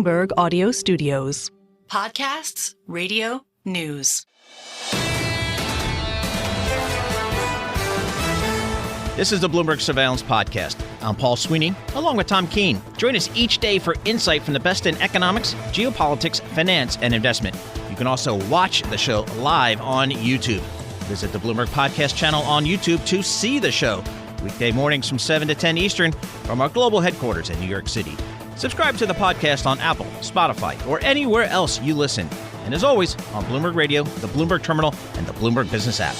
Bloomberg Audio Studios. Podcasts, radio, news. This is the Bloomberg Surveillance Podcast. I'm Paul Sweeney, along with Tom Keene. Join us each day for insight from the best in economics, geopolitics, finance, and investment. You can also watch the show live on YouTube. Visit the Bloomberg Podcast channel on YouTube to see the show. Weekday mornings from 7 to 10 Eastern from our global headquarters in New York City. Subscribe to the podcast on Apple, Spotify, or anywhere else you listen. And as always, on Bloomberg Radio, the Bloomberg Terminal, and the Bloomberg Business app.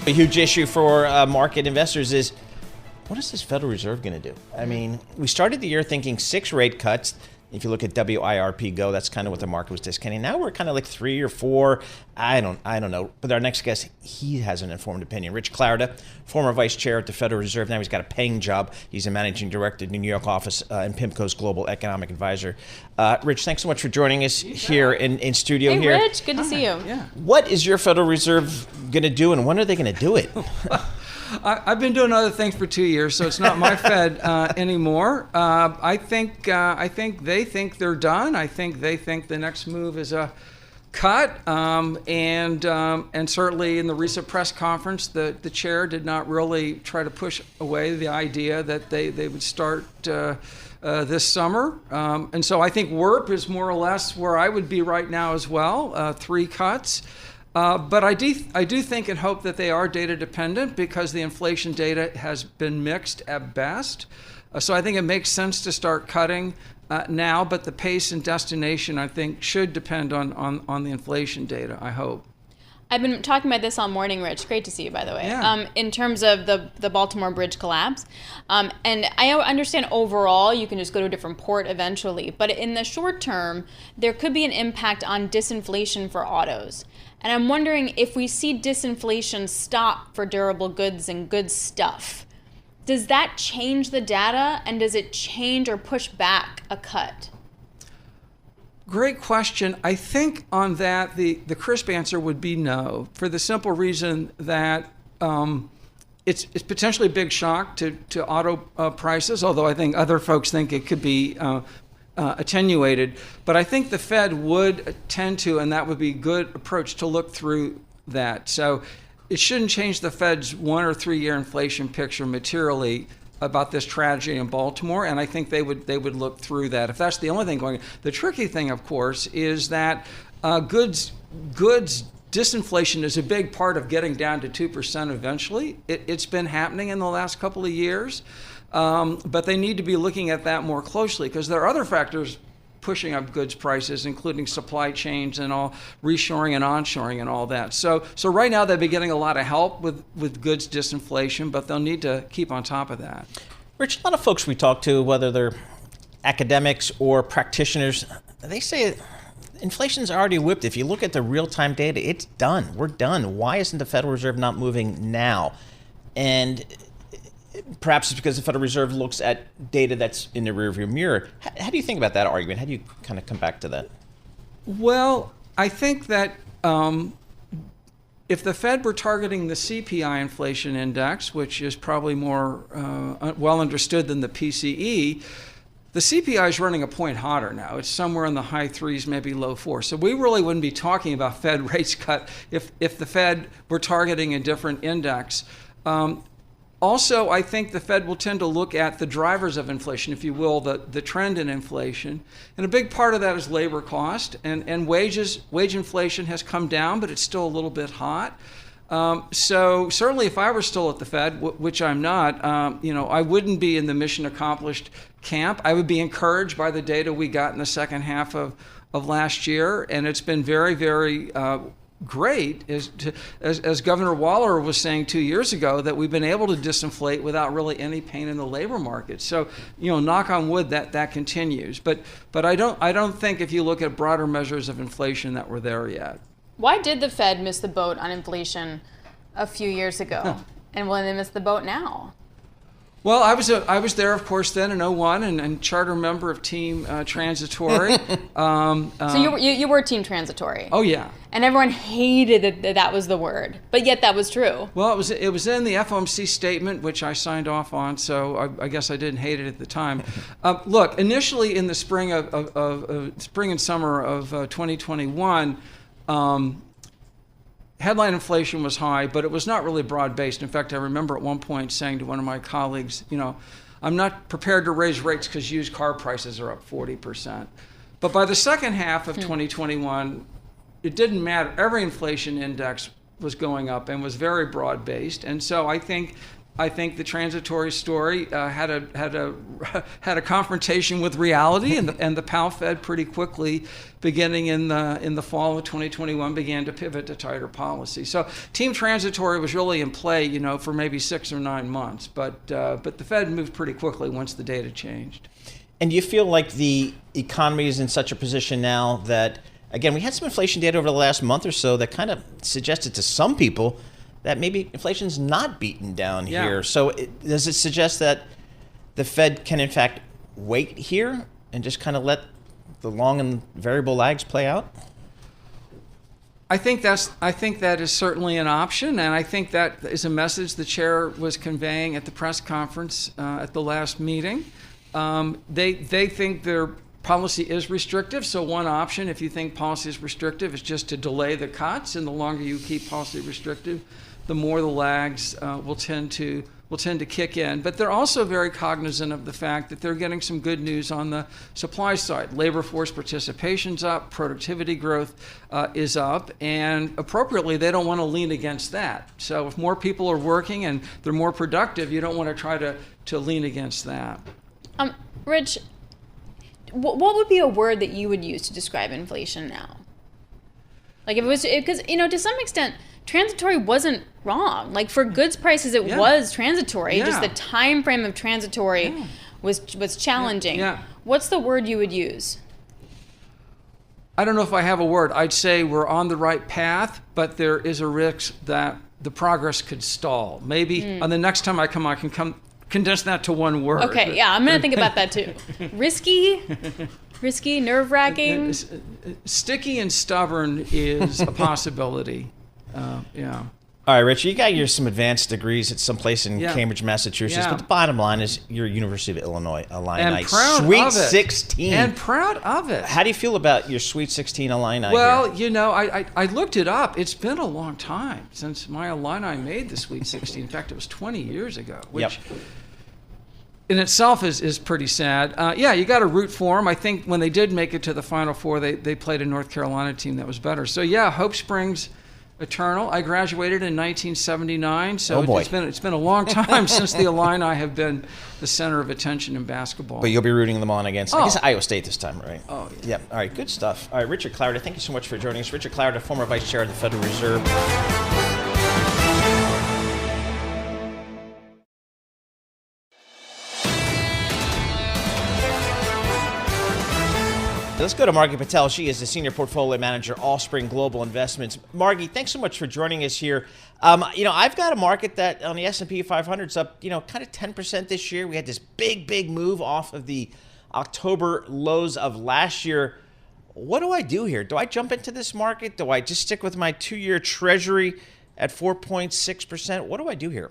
A huge issue for market investors is, what is this Federal Reserve going to do? I mean, we started the year thinking 6 rate cuts. If you look at WIRP Go, that's kind of what the market was discounting. Now we're kind of like 3 or 4. I don't know. But our next guest, he has an informed opinion. Rich Clarida, former vice chair at the Federal Reserve. Now he's got a paying job. He's a managing director at the New York office and PIMCO's global economic advisor. Rich, thanks so much for joining us here in studio here. Hey, Rich, good to see you. Yeah. What is your Federal Reserve going to do, and when are they going to do it? I've been doing other things for 2 years, so it's not my Fed anymore. I think they think they're done. I think they think the next move is a cut, and certainly in the recent press conference, the chair did not really try to push away the idea that they would start this summer. And so I think WIRP is more or less where I would be right now as well, 3 cuts. But I do think and hope that they are data dependent because the inflation data has been mixed at best. So I think it makes sense to start cutting now, but the pace and destination, I think, should depend on the inflation data, I hope. I've been talking about this all morning, Rich. Great to see you, by the way. Yeah. In terms of the Baltimore Bridge collapse. And I understand overall you can just go to a different port eventually. But in the short term, there could be an impact on disinflation for autos. And I'm wondering if we see disinflation stop for durable goods and good stuff, does that change the data, and does it change or push back a cut? Great question. I think on that, the crisp answer would be no, for the simple reason that it's potentially a big shock to auto prices, although I think other folks think it could be attenuated. But I think the Fed would tend to, and that would be a good approach to look through that. So it shouldn't change the Fed's 1 or 3 year inflation picture materially about this tragedy in Baltimore, and I think they would look through that. If that's the only thing going on. The tricky thing, of course, is that goods disinflation is a big part of getting down to 2% eventually. It's been happening in the last couple of years. But they need to be looking at that more closely because there are other factors pushing up goods prices, including supply chains and all reshoring and onshoring and all that. So right now they've been getting a lot of help with goods disinflation, but they'll need to keep on top of that. Rich, a lot of folks we talk to, whether they're academics or practitioners, they say inflation's already whipped. If you look at the real-time data, it's done. We're done. Why isn't the Federal Reserve not moving now? And perhaps it's because the Federal Reserve looks at data that's in the rearview mirror. How do you think about that argument? How do you kind of come back to that? Well, I think that if the Fed were targeting the CPI inflation index, which is probably more well understood than the PCE, the CPI is running a point hotter now. It's somewhere in the high 3s, maybe low 4s. So we really wouldn't be talking about Fed rates cut if the Fed were targeting a different index. Also, I think the Fed will tend to look at the drivers of inflation, if you will, the trend in inflation. And a big part of that is labor cost. And wage inflation has come down, but it's still a little bit hot. So certainly if I were still at the Fed, which I'm not, I wouldn't be in the mission accomplished camp. I would be encouraged by the data we got in the second half of last year. And it's been very, very great, as Governor Waller was saying 2 years ago, that we've been able to disinflate without really any pain in the labor market. So, knock on wood that continues. But I don't think if you look at broader measures of inflation that we're there yet. Why did the Fed miss the boat on inflation a few years ago? And will they miss the boat now? Well, I was there, of course, then in '01 and charter member of Team Transitory. So you were Team Transitory. Oh yeah. And everyone hated that was the word, but yet that was true. Well, it was in the FOMC statement, which I signed off on, so I guess I didn't hate it at the time. Look, initially in the spring and summer of 2021. Headline inflation was high, but it was not really broad-based. In fact, I remember at one point saying to one of my colleagues, I'm not prepared to raise rates because used car prices are up 40%. But by the second half of 2021, it didn't matter. Every inflation index was going up and was very broad-based. And so I think the transitory story had a confrontation with reality, and the Powell Fed pretty quickly, beginning in the fall of 2021, began to pivot to tighter policy. So Team Transitory was really in play, for maybe 6 or 9 months, but the Fed moved pretty quickly once the data changed. And do you feel like the economy is in such a position now that, again, we had some inflation data over the last month or so that kind of suggested to some people that maybe inflation's not beaten down here. So does it suggest that the Fed can, in fact, wait here and just kind of let the long and variable lags play out? I think that is certainly an option, and I think that is a message the chair was conveying at the press conference at the last meeting. They think their policy is restrictive, so one option, if you think policy is restrictive, is just to delay the cuts, and the longer you keep policy restrictive, the more the lags will tend to kick in. But they're also very cognizant of the fact that they're getting some good news on the supply side. Labor force participation's up, productivity growth is up, and appropriately, they don't want to lean against that. So if more people are working and they're more productive, you don't want to try to lean against that. Rich, what would be a word that you would use to describe inflation now? Like if it was, because, to some extent, transitory wasn't wrong. Like for goods prices, it was transitory. Just the time frame of transitory was challenging. What's the word you would use? I don't know if I have a word. I'd say we're on the right path, but there is a risk that the progress could stall. Maybe on the next time I come on, I can condense that to one word. Okay, I'm going to think about that too. Risky, nerve-wracking. Sticky and stubborn is a possibility. All right, Rich, you got some advanced degrees at some place in Cambridge, Massachusetts, but the bottom line is you're University of Illinois Illini. And proud Sweet of it. 16. And proud of it. How do you feel about your Sweet 16 Illini Well, here? I looked it up. It's been a long time since my Illini made the Sweet 16. In fact, it was 20 years ago, which in itself is pretty sad. You got to root for them. I think when they did make it to the Final Four, they played a North Carolina team that was better. So, hope springs eternal. I graduated in 1979, so it's been a long time since the Illini have been the center of attention in basketball. But you'll be rooting them on against, I guess, Iowa State this time, right? Oh, yeah. All right, good stuff. All right, Richard Clarida, thank you so much for joining us. Richard Clarida, former Vice Chair of the Federal Reserve. Let's go to Margie Patel. She is the Senior Portfolio Manager, Allspring Global Investments. Margie, thanks so much for joining us here. I've got a market that on the S&P 500 is up, kind of 10% this year. We had this big move off of the October lows of last year. What do I do here? Do I jump into this market? Do I just stick with my 2-year Treasury at 4.6%? What do I do here?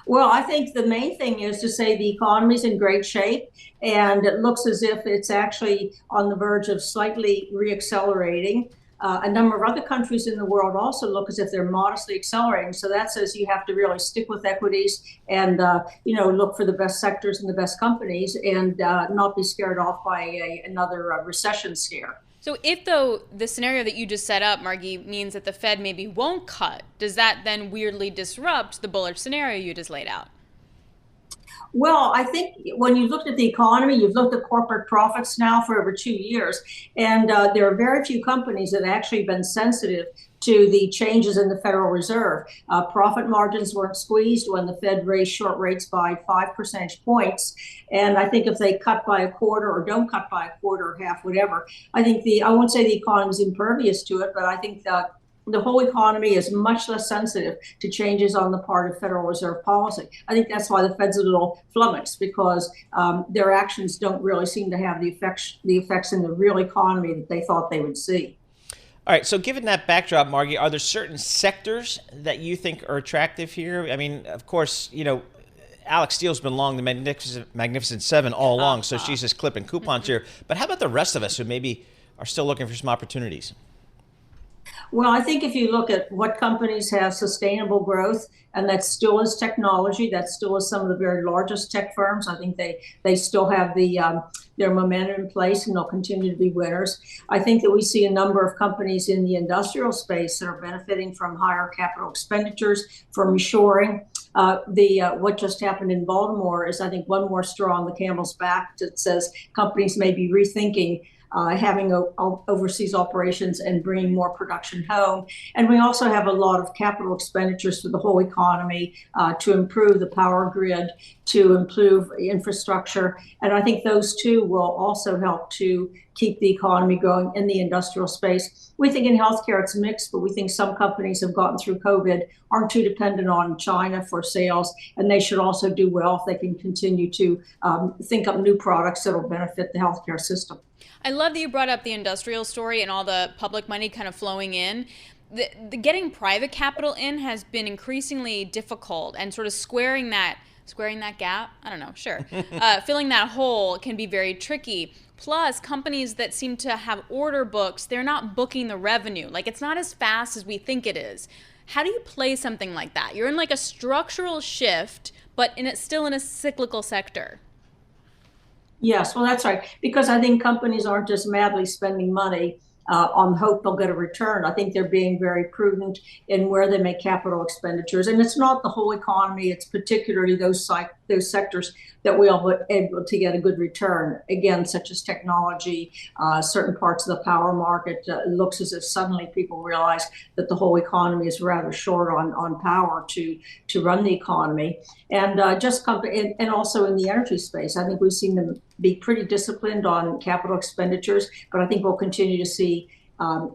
Well, I think the main thing is to say the economy's in great shape, and it looks as if it's actually on the verge of slightly reaccelerating. A number of other countries in the world also look as if they're modestly accelerating. So that says you have to really stick with equities and, look for the best sectors and the best companies and not be scared off by another recession scare. So if, though, the scenario that you just set up, Margie, means that the Fed maybe won't cut, does that then weirdly disrupt the bullish scenario you just laid out? Well, I think when you looked at the economy, you've looked at corporate profits now for over 2 years, and there are very few companies that have actually been sensitive to the changes in the Federal Reserve. Profit margins weren't squeezed when the Fed raised short rates by 5 percentage points. And I think if they cut by a quarter or don't cut by a quarter or half, whatever, I won't say the economy is impervious to it, but I think that the whole economy is much less sensitive to changes on the part of Federal Reserve policy. I think that's why the Fed's a little flummoxed, because their actions don't really seem to have the effects in the real economy that they thought they would see. All right, so given that backdrop, Margie, are there certain sectors that you think are attractive here? I mean, of course, Alex Steele's been long the Magnificent Seven all along, so she's just clipping coupons here. But how about the rest of us who maybe are still looking for some opportunities? Well, I think if you look at what companies have sustainable growth, and that still is technology, that still is some of the very largest tech firms. I think they still have their momentum in place, and they'll continue to be winners. I think that we see a number of companies in the industrial space that are benefiting from higher capital expenditures, from reshoring. What just happened in Baltimore is, I think, one more straw on the camel's back that says companies may be rethinking having overseas operations and bringing more production home. And we also have a lot of capital expenditures for the whole economy to improve the power grid, to improve infrastructure. And I think those two will also help to keep the economy going in the industrial space. We think in healthcare it's mixed, but we think some companies have gotten through COVID, aren't too dependent on China for sales, and they should also do well if they can continue to think up new products that will benefit the healthcare system. I love that you brought up the industrial story and all the public money kind of flowing in. The getting private capital in has been increasingly difficult, and sort of squaring that gap, I don't know, sure. Filling that hole can be very tricky. Plus, companies that seem to have order books, they're not booking the revenue. Like, it's not as fast as we think it is. How do you play something like that? You're in like a structural shift, but still in a cyclical sector. Yes, well, that's right. Because I think companies aren't just madly spending money on hope they'll get a return. I think they're being very prudent in where they make capital expenditures. And it's not the whole economy. It's particularly those sectors that we all were able to get a good return. Again, such as technology, certain parts of the power market. It looks as if suddenly people realize that the whole economy is rather short on power to run the economy. And and also in the energy space, I think we've seen them be pretty disciplined on capital expenditures, but I think we'll continue to see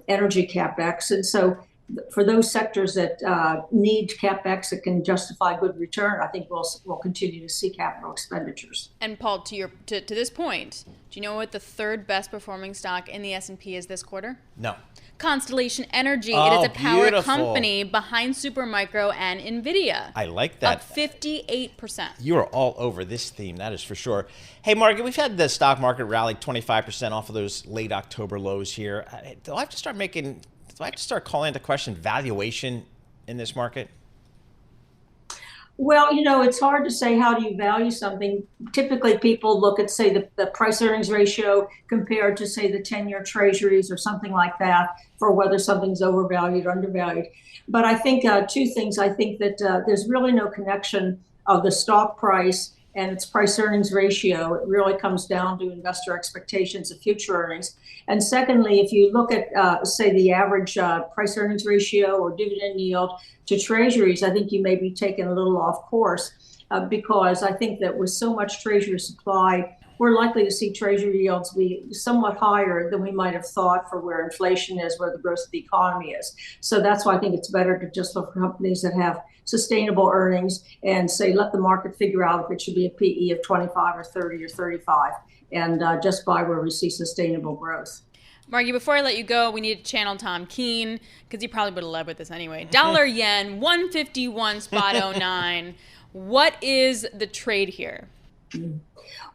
energy capex. And so for those sectors that need capex that can justify good return, I think we'll continue to see capital expenditures. And Paul, to this point, do you know what the third best performing stock in the S&P is this quarter? No. Constellation Energy. Oh, it is a power beautiful company behind Supermicro and NVIDIA. I like that. Up 58%. You are all over this theme, that is for sure. Hey, Margie, we've had the stock market rally 25% off of those late October lows here. Do I have to start calling into question valuation in this market? Well, it's hard to say how do you value something. Typically, people look at, say, the price earnings ratio compared to, say, the 10-year treasuries or something like that for whether something's overvalued or undervalued. But I think two things. I think that there's really no connection of the stock price and its price earnings ratio. It really comes down to investor expectations of future earnings. And secondly, if you look at, say, the average price earnings ratio or dividend yield to treasuries, I think you may be taken a little off course because I think that with so much treasury supply, we're likely to see treasury yields be somewhat higher than we might have thought for where inflation is, where the growth of the economy is. So that's why I think it's better to just look for companies that have sustainable earnings and say, let the market figure out if it should be a PE of 25 or 30 or 35, and just buy where we see sustainable growth. Margie, before I let you go, we need to channel Tom Keene, because he probably would have led with this anyway. Dollar yen, 151.09. What is the trade here?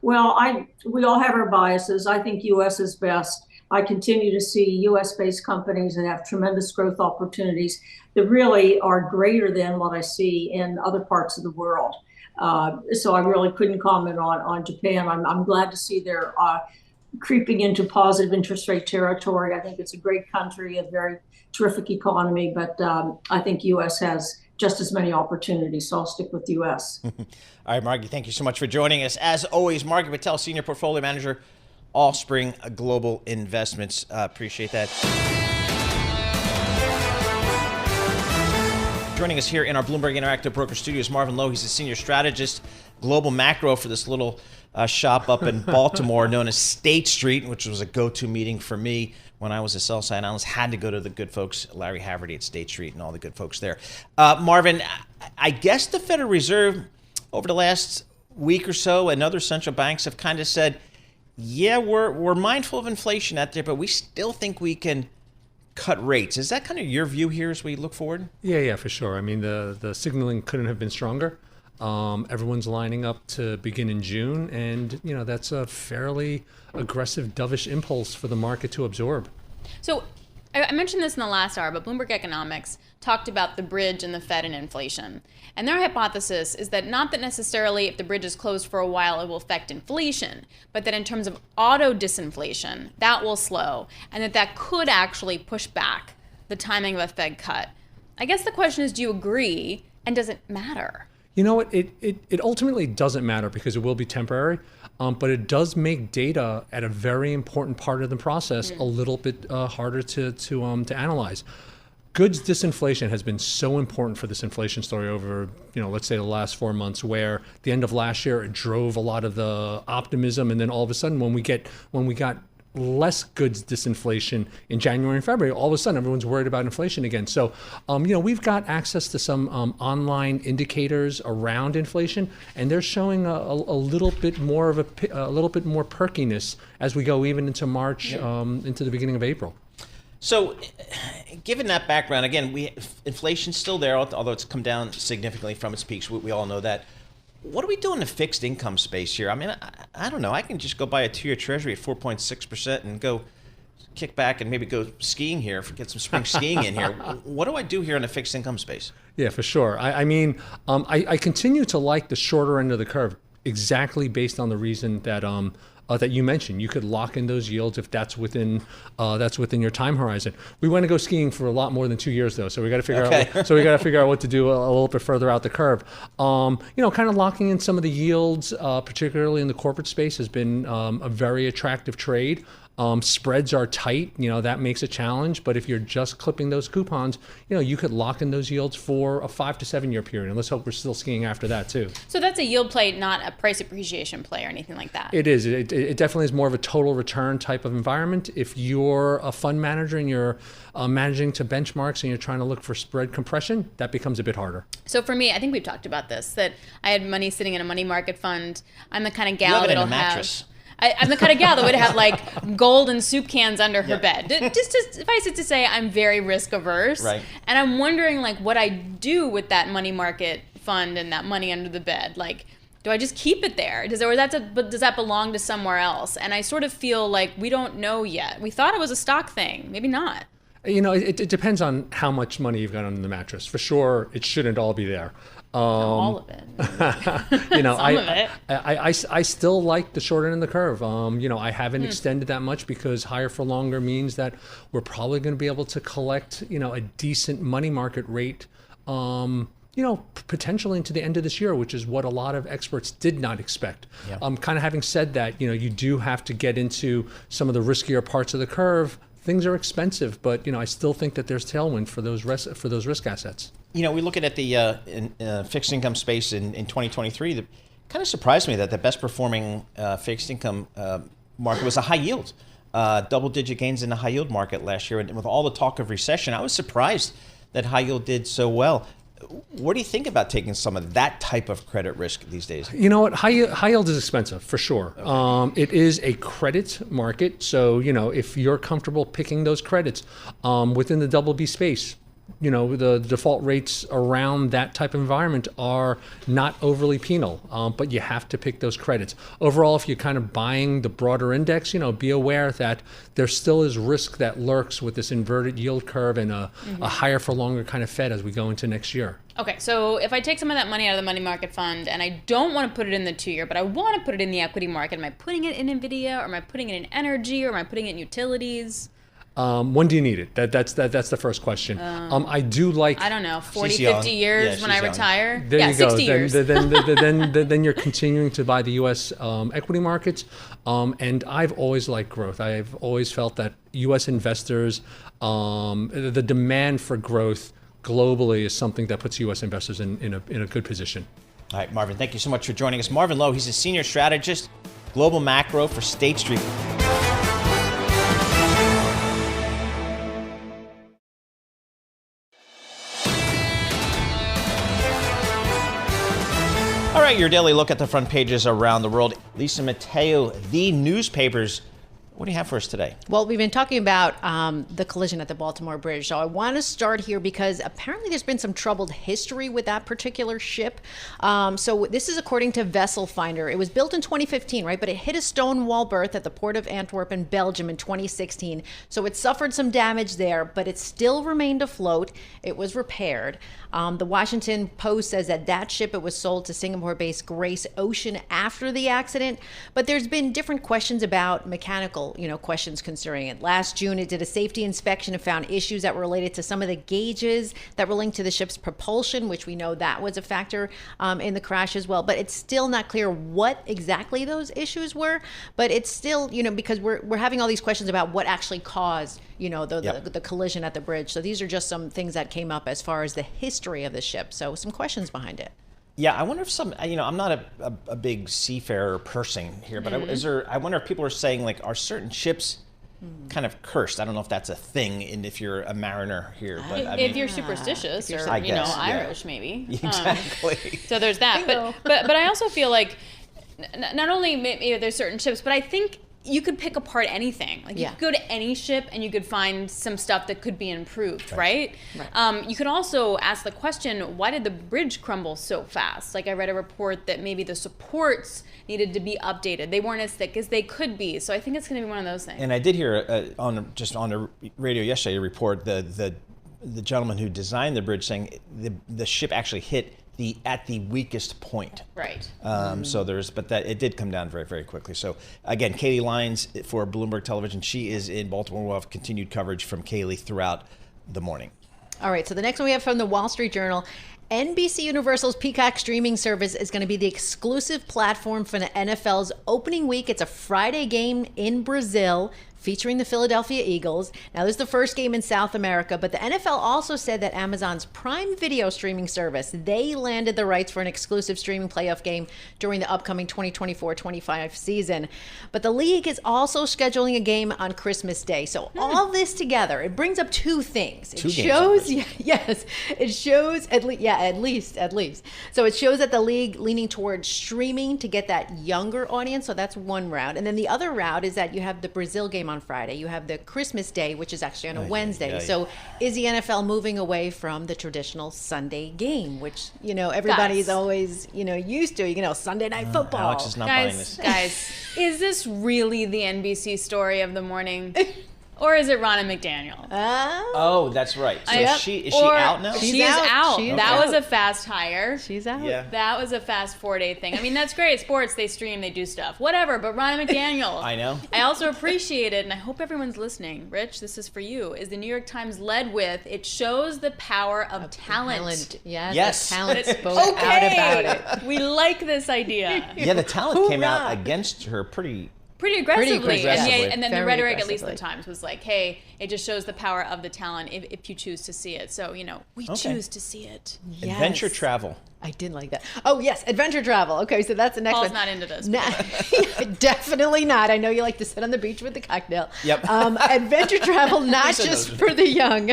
Well, we all have our biases. I think U.S. is best. I continue to see U.S.-based companies that have tremendous growth opportunities that really are greater than what I see in other parts of the world. So I really couldn't comment on Japan. I'm glad to see they're creeping into positive interest rate territory. I think it's a great country, a very terrific economy, but I think U.S. has just as many opportunities, so I'll stick with the U.S. All right, Margie, thank you so much for joining us. As always, Margie Patel, Senior Portfolio Manager, Allspring Global Investments. Appreciate that. Joining us here in our Bloomberg Interactive Broker Studios, Marvin Loh. He's a senior strategist, global macro for this little shop up in Baltimore known as State Street, which was a go-to meeting for me when I was a sell-side analyst. Had to go to the good folks, Larry Haverty at State Street and all the good folks there. Marvin, I guess the Federal Reserve over the last week or so and other central banks have kind of said, yeah, we're mindful of inflation out there, but we still think we can cut rates. Is that kind of your view here as we look forward? Yeah, for sure. I mean, the signaling couldn't have been stronger. Everyone's lining up to begin in June, and that's a fairly aggressive, dovish impulse for the market to absorb. So I mentioned this in the last hour, but Bloomberg Economics talked about the bridge and the Fed and inflation. And their hypothesis is that not that necessarily if the bridge is closed for a while it will affect inflation, but that in terms of auto disinflation, that will slow, and that could actually push back the timing of a Fed cut. I guess the question is, do you agree, and does it matter? You know what? It ultimately doesn't matter because it will be temporary, but it does make data at a very important part of the process a little bit harder to analyze. Goods disinflation has been so important for this inflation story over, let's say the last 4 months, where the end of last year it drove a lot of the optimism, and then all of a sudden when we got less goods disinflation in January and February, all of a sudden everyone's worried about inflation again. So, we've got access to some online indicators around inflation, and they're showing a little bit more of a little bit more perkiness as we go even into March, into the beginning of April. So, given that background, again, inflation's still there, although it's come down significantly from its peaks. We all know that. What do we do in the fixed income space here? I mean, I don't know. I can just go buy a 2-year Treasury at 4.6% and go kick back and maybe go skiing here, get some spring skiing in here. What do I do here in the fixed income space? Yeah, for sure. I continue to like the shorter end of the curve exactly based on the reason that that you mentioned. You could lock in those yields if that's within your time horizon. We want to go skiing for a lot more than 2 years though, so we got to figure out what to do a little bit further out the curve. Kind of locking in some of the yields, particularly in the corporate space, has been a very attractive trade. Spreads are tight, that makes a challenge. But if you're just clipping those coupons, you could lock in those yields for a 5 to 7 year period. And let's hope we're still skiing after that too. So that's a yield play, not a price appreciation play or anything like that. It is. It definitely is more of a total return type of environment. If you're a fund manager and you're managing to benchmarks and you're trying to look for spread compression, that becomes a bit harder. So for me, I think we've talked about this, that I had money sitting in a money market fund. I'm the kind of gal you have it that'll in a mattress. I'm the kind of gal that would have like gold and soup cans under her bed. Just to suffice it to say, I'm very risk averse. Right. And I'm wondering like what I do with that money market fund and that money under the bed. Like, do I just keep it there? Does that belong to somewhere else? And I sort of feel like we don't know yet. We thought it was a stock thing. Maybe not. It depends on how much money you've got under the mattress. For sure, it shouldn't all be there. All of it. Some of it. I still like the short end of the curve. I haven't extended that much because higher for longer means that we're probably going to be able to collect, a decent money market rate, potentially into the end of this year, which is what a lot of experts did not expect. Yeah. Kind of having said that, you do have to get into some of the riskier parts of the curve. Things are expensive, but I still think that there's tailwind for those risk assets. We look at the fixed income space in 2023. That kind of surprised me that the best performing fixed income market was a high yield. Double-digit gains in the high yield market last year, and with all the talk of recession, I was surprised that high yield did so well. What do you think about taking some of that type of credit risk these days? You know what? High yield is expensive for sure. Okay. It is a credit market. So, if you're comfortable picking those credits within the double B space, the default rates around that type of environment are not overly penal, but you have to pick those credits. Overall, if you're kind of buying the broader index, be aware that there still is risk that lurks with this inverted yield curve and a higher for longer kind of Fed as we go into next year. Okay, so if I take some of that money out of the money market fund and I don't want to put it in the 2-year, but I want to put it in the equity market, am I putting it in NVIDIA, or am I putting it in energy, or am I putting it in utilities? When do you need it? That's the first question. I do like... I don't know, 40, 50 years when I retire? There you go. 60 years. Then you're continuing to buy the U.S. Equity markets. And I've always liked growth. I've always felt that U.S. investors, the demand for growth globally is something that puts U.S. investors in a good position. All right, Marvin, thank you so much for joining us. Marvin Loh, he's a senior strategist, global macro for State Street. All right, your daily look at the front pages around the world. Lisa Mateo, the newspapers. What do you have for us today? Well, we've been talking about the collision at the Baltimore Bridge. So I want to start here because apparently there's been some troubled history with that particular ship. So this is according to Vessel Finder. It was built in 2015, right? But it hit a stone wall berth at the port of Antwerp in Belgium in 2016. So it suffered some damage there, but it still remained afloat. It was repaired. The Washington Post says that that ship, it was sold to Singapore-based Grace Ocean after the accident. But there's been different questions about mechanical questions concerning it. Last June, it did a safety inspection and found issues that were related to some of the gauges that were linked to the ship's propulsion, which we know that was a factor in the crash as well. But it's still not clear what exactly those issues were. But it's still, because we're having all these questions about what actually caused, the collision at the bridge. So these are just some things that came up as far as the history of the ship. So some questions behind it. Yeah, I wonder if I'm not a big seafarer person here, but I wonder if people are saying, like, are certain ships kind of cursed? I don't know if that's a thing, and if you're a mariner here. But if you're superstitious or, Irish, maybe. Exactly. So there's that. But I also feel like not only maybe there's certain ships, but I think you could pick apart anything. Like you could go to any ship and you could find some stuff that could be improved, right? You could also ask the question, why did the bridge crumble so fast? Like I read a report that maybe the supports needed to be updated. They weren't as thick as they could be. So I think it's going to be one of those things. And I did hear on the radio yesterday a report, the gentleman who designed the bridge saying the ship actually hit at the weakest point. Right. But it did come down very, very quickly. So again, Katie Lyons for Bloomberg Television. She is in Baltimore. We'll have continued coverage from Kaylee throughout the morning. All right. So the next one we have from the Wall Street Journal. NBC Universal's Peacock streaming service is going to be the exclusive platform for the NFL's opening week. It's a Friday game in Brazil featuring the Philadelphia Eagles. Now, this is the first game in South America, but the NFL also said that Amazon's Prime Video streaming service, they landed the rights for an exclusive streaming playoff game during the upcoming 2024-25 season. But the league is also scheduling a game on Christmas Day. So all this together, it brings up two things. It shows, it shows at least. So it shows that the league leaning towards streaming to get that younger audience. So that's one route. And then the other route is that you have the Brazil game on Friday. You have the Christmas Day, which is actually on a Wednesday. So is the NFL moving away from the traditional Sunday game, which, everybody's always, used to, Sunday night football. Alex is not buying this. Guys, is this really the NBC story of the morning? Or is it Ronna McDaniel? Oh, that's right. So is she out now? She's out. That was a fast hire. She's out. Yeah. That was a fast 4-day thing. I mean, that's great. Sports, they stream, they do stuff. Whatever, but Ronna McDaniel. I know. I also appreciate it, and I hope everyone's listening. Rich, this is for you. Is the New York Times led with, it shows the power of talent. Yes. The talent spoke out about it. We like this idea. Yeah, the talent came out against her pretty aggressively. aggressively. And then the rhetoric, at least the Times, was like, hey, it just shows the power of the talent if you choose to see it. So, we choose to see it. Yes. Adventure travel. I did like that. Oh, yes, adventure travel. Okay, so that's the next Paul's one. not into this. Definitely not. I know you like to sit on the beach with the cocktail. Yep. Adventure travel, not just for the young.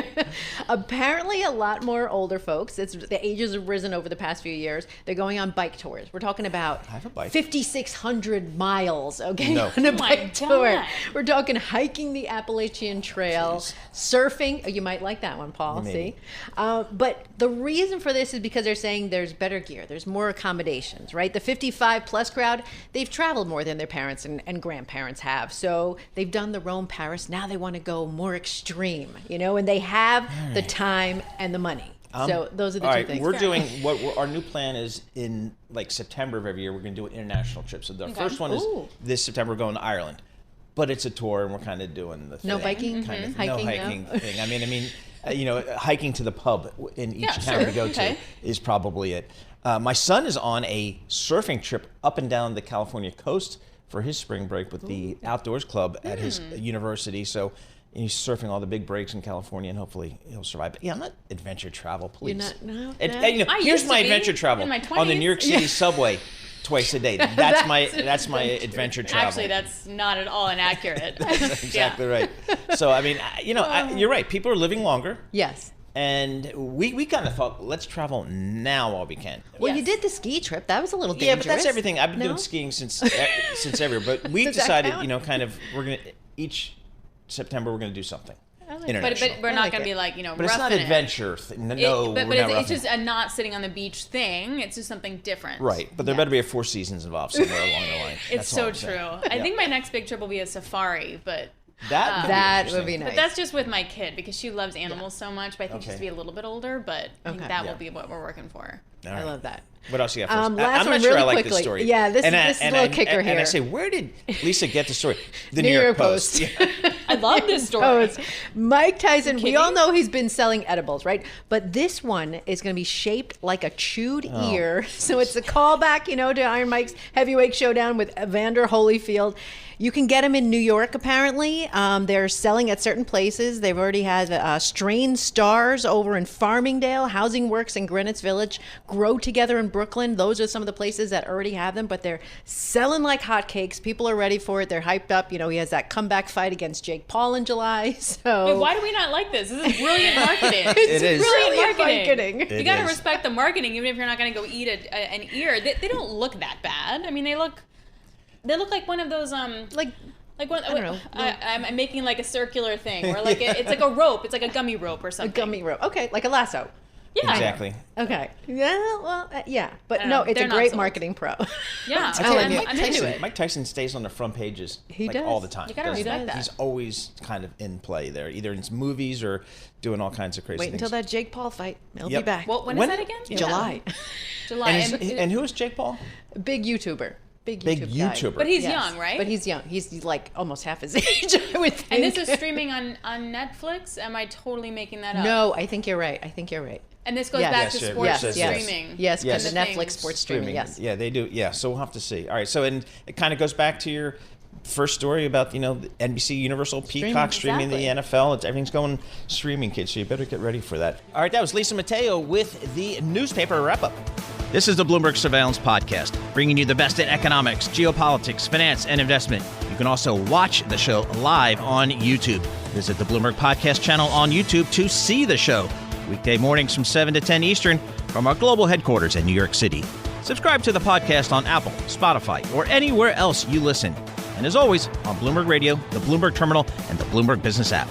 Apparently, a lot more older folks. The ages have risen over the past few years. They're going on bike tours. We're talking about 5,600 miles, okay, on a bike tour. We're talking hiking the Appalachian Trail, surfing. Oh, you might like that one, Paul. Maybe. See? But the reason for this is because they're saying there's better gear. There's more accommodations, right? The 55 plus crowd, they've traveled more than their parents and grandparents have. So they've done the Rome, Paris. Now they want to go more extreme, and they have the time and the money. So those are the two things. We're doing our new plan is in like September of every year, we're going to do an international trip. So the first one is this September, we're going to Ireland. But it's a tour, and we're kind of doing the thing. No biking? Hiking, no? thing. I mean, hiking to the pub in each town we go to is probably it. My son is on a surfing trip up and down the California coast for his spring break with the Outdoors Club at his university. So He's surfing all the big breaks in California, and hopefully he'll survive. But yeah, I'm not adventure travel, please. You're not, no. Here's my adventure travel in my on the 20s. New York City subway twice a day. That's my adventure travel. Actually, that's not at all inaccurate. That's exactly right. So I mean, you're right. People are living longer. Yes. And we kind of thought, let's travel now while we can. Well, Yes. you did the ski trip. That was a little dangerous. Yeah, but that's everything. I've been No? doing skiing since ever. But we Does that decided, count? kind of, we're gonna each September we're gonna do something But international. we're I not like going to it. be like, But it's not roughing it. adventure. No, But we're not it's roughing just a not sitting on the beach thing. It's just something different. right. But there better be a Four Seasons involved somewhere along the line. It's That's all so I'm saying. true. I Yeah. think my next big trip will be a safari, but That would be nice. but that's just with my kid because she loves animals so much. But I think she's Okay. to be a little bit older. But I think Okay. that Yeah. will be what we're working for. All I right. love that. What else you got for us? Last I'm one, not sure I really like quickly. this story. Yeah, this is a little kicker And I here. say, where did Lisa get the story? The New York Post. Yeah. I love this story. Oh, it's Mike Tyson. We kidding? all know he's been selling edibles, right? But this one is going to be shaped like a chewed ear. So it's a callback, to Iron Mike's Heavyweight Showdown with Evander Holyfield. You can get them in New York, apparently. They're selling at certain places. They've already had Strain Stars over in Farmingdale, Housing Works in Greenwich Village, Grow Together in Brooklyn. Those are some of the places that already have them, but they're selling like hotcakes. People are ready for it. They're hyped up. He has that comeback fight against Jake Paul in July. So Wait, why do we not like this? This is brilliant marketing. It is. Brilliant marketing. You It got to is. respect the marketing, even if you're not going to go eat an ear. They don't look that bad. I mean, they look like one of those like one. I don't know. I'm making like a circular thing, or like it's like a rope. It's like a gummy rope or a something. gummy rope. Okay, like a lasso. Yeah. Exactly. Okay. Yeah, well, yeah. But I don't no, know. it's They're a not great sold. marketing pro. Yeah. I tell you, I'm Mike into Tyson, it. Mike Tyson stays on the front pages He does. all the time. You gotta respect that. He's always kind of in play there, either in his movies or doing all kinds of crazy Wait things. until that Jake Paul fight. He'll be Yep. back. Well, when When- is that again? July. July. And who is Jake Paul? Big YouTuber. Big Big YouTube guy. YouTuber. But he's Yes. young, right? But he's young. He's like almost half his age, I would think. And this is streaming on Netflix? Am I totally making that up? No, I think you're right. And this goes Yes. back Yes, to yeah, sports yes, streaming. Yes, because Yes. the Netflix Things. sports streaming. Yes. Yeah, they do. Yeah, so we'll have to see. All right, so and it kind of goes back to your first story about the NBC Universal Peacock streaming the NFL. Everything's going streaming, kids. So you better get ready for that. All right, that was Lisa Mateo with the newspaper wrap up. This is the Bloomberg Surveillance Podcast, bringing you the best in economics, geopolitics, finance, and investment. You can also watch the show live on YouTube. Visit the Bloomberg Podcast channel on YouTube to see the show. Weekday mornings from 7 to 10 Eastern from our global headquarters in New York City. Subscribe to the podcast on Apple, Spotify, or anywhere else you listen. And as always, on Bloomberg Radio, the Bloomberg Terminal, and the Bloomberg Business app.